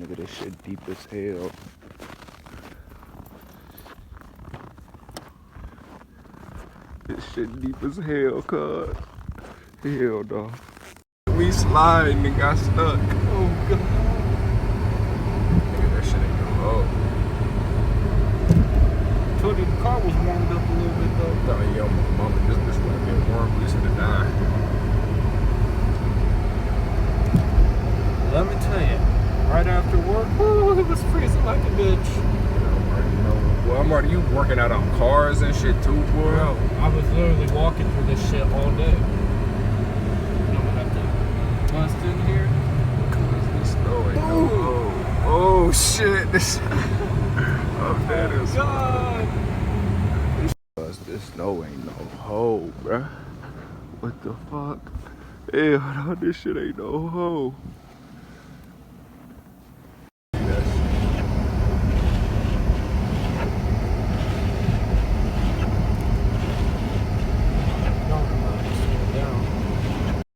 Nigga, this shit deep as hell. This shit deep as hell, cuz. Hell no. We sliding and got stuck. Oh god. Nigga, that shit ain't gonna hold. Told you the car was warmed up a little bit though. Oh yeah, my mama, this bitch would have been warm. We should have died. Let me tell you, right after work, woo, it was freezing like a bitch. Well, I'm already working out on cars and shit too, boy. Bro, I was literally walking through this shit all day. I'm gonna have to bust in here. Cause this snow ain't no hoe. Oh shit, this. Oh, that is. God. Cause this snow ain't no hoe, bruh. What the fuck? Hell no, this shit ain't no hoe.